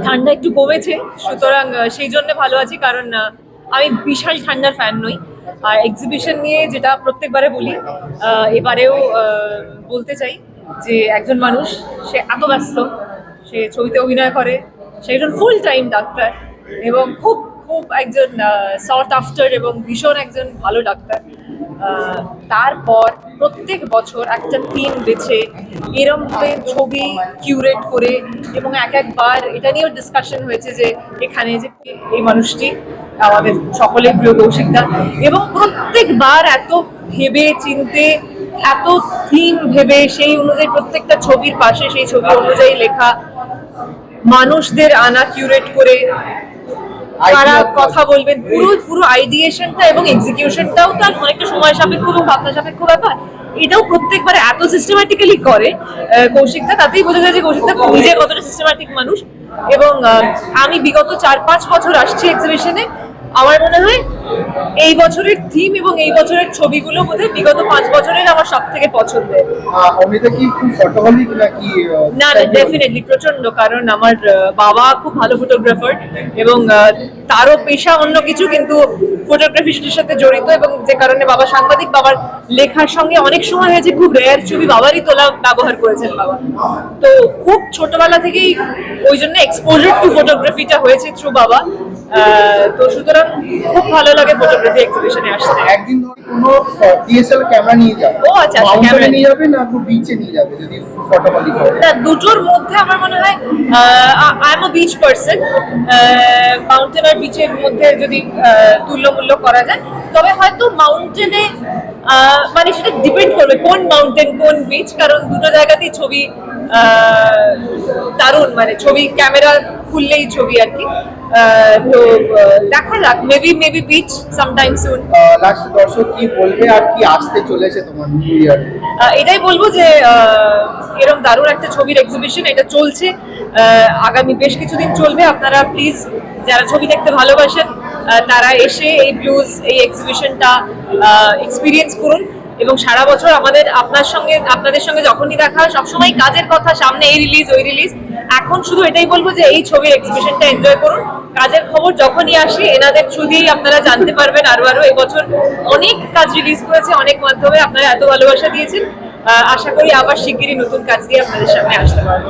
ঠান্ডা একটু কমেছে, সুতরাং সেই জন্য ভালো আছি, কারণ আমি বিশাল ঠান্ডার ফ্যান নই। আর এক্সিবিশন নিয়ে যেটা প্রত্যেকবারে বলি, এবারেও বলতে চাই যে একজন মানুষ, সে এত ব্যস্ত, সে ছবিতে অভিনয় করে, সে একজন ফুল টাইম ডাক্তার এবং খুব খুব একজন সর্ট আফটার এবং ভীষণ একজন ভালো ডাক্তার। তারপর প্রত্যেক বছর একটা থিম বেছে এরম ভাবে ছবি কিউরেট করে, এবং একবার এটা নিয়েও ডিসকাশন হয়েছে যে এখানে যে এই মানুষটি আমাদের সকলের প্রিয় কৌশিকদা, এবং প্রত্যেকবার এত ভেবে চিনতে, এত থিম ভেবে সেই অনুযায়ী প্রত্যেকটা ছবির পাশে সেই ছবি অনুযায়ী লেখা, মানুষদের আনা কিউরেট করে, তারা কথা বলবেন, পুরো পুরো আইডিয়েশনটা এবং এক্সিকিউশনটাও তার অনেকটা সময় সাপেক্ষ এবং ভাবনা সাপেক্ষ ব্যাপার। এটাও প্রত্যেকবারে এত সিস্টেম্যাটিক্যালি করে কৌশিকদা, তাতেই বোঝা যায় যে কৌশিকদা নিজে কতটা সিস্টেম্যাটিক মানুষ। এবং আমি বিগত 4-5 বছর আসছি এক্সিবিশনে, আমার মনে হয় এই বছরের থিম এবং এই বছরের ছবিগুলো বোধহয় বিগত 5 বছরের আমার সব থেকে পছন্দের। অমিতা কি খুব ফটোগ্রাফি নাকি? না না, ডেফিনেটলি প্রচন্ড, কারণ আমার বাবা খুব ভালো ফটোগ্রাফার এবং তারও পেশা অন্য কিছু, কিন্তু ফটোগ্রাফির সাথে জড়িত, এবং যে কারণে বাবা সাংবাদিক, বাবার লেখার সঙ্গে অনেক সময় হয়েছে খুব রেয়ার ছবি বাবারই তোলা ব্যবহার করেছেন বাবা। তো খুব ছোটবেলা থেকেই ওই জন্য এক্সপোজার টু ফটোগ্রাফিটা হয়েছে থ্রু বাবা। তো সুতরাং খুব ভালো লাগে ফটোগ্রাফি এক্সিবিশনে আসতে। একদিন ধরে কোনো ডিএসএলআর ক্যামেরা নিয়ে যাবে? ও আচ্ছা, ক্যামেরা নিয়ে যাবে না বিচে নিয়ে যাবে যদি ফটোগ্রাফি করে? না, দুটোর মধ্যে আমার মনে হয় I am a beach person. Mountain আর বিচের মধ্যে যদি তুল্যমূল্য করা যায়, তবে হয়তো মাউন্টেনে মানে সেটা ডিপেন্ড করবে কোন মাউন্টেন কোন বিচ, কারণ দুটো জায়গাতেই ছবি দারুণ, মানে ছবি ক্যামেরা খুললেই ছবি আর কি। তো দেখা যাক, মেবি বিচ সামটাইম সুন। লাস্ট দর্শক কি বলবে আর কি আসতে চলেছে তোমার নিউ ইয়ারে? এটাই বলবো যে এরকম দারুণ একটা ছবির এক্সিবিশন এটা চলছে, আগামী বেশ কিছুদিন চলবে। আপনারা প্লিজ যারা ছবি দেখতে ভালোবাসেন তারা এসে এই ব্লুজ এই এক্সিবিশনটা এক্সপিরিয়েন্স করুন, এবং সারা বছর আপনাদের সঙ্গে যখনই দেখা সবসময় কাজের কথা, সামনে এই রিলিজ ওই রিলিজ। এখন শুধু এটাই বলবো যে এই ছবির এক্সিবিশনটা এনজয় করুন, কাজের খবর যখনই আসে এনাদের থ্রু দিয়েই আপনারা জানতে পারবেন। আরো এবছর অনেক কাজ রিলিজ করেছে, অনেক মাধ্যমে আপনারা এত ভালোবাসা দিয়েছেন। আশা করি আবার শিগগিরই নতুন কাজ দিয়ে আপনাদের সামনে আসতে পারবো।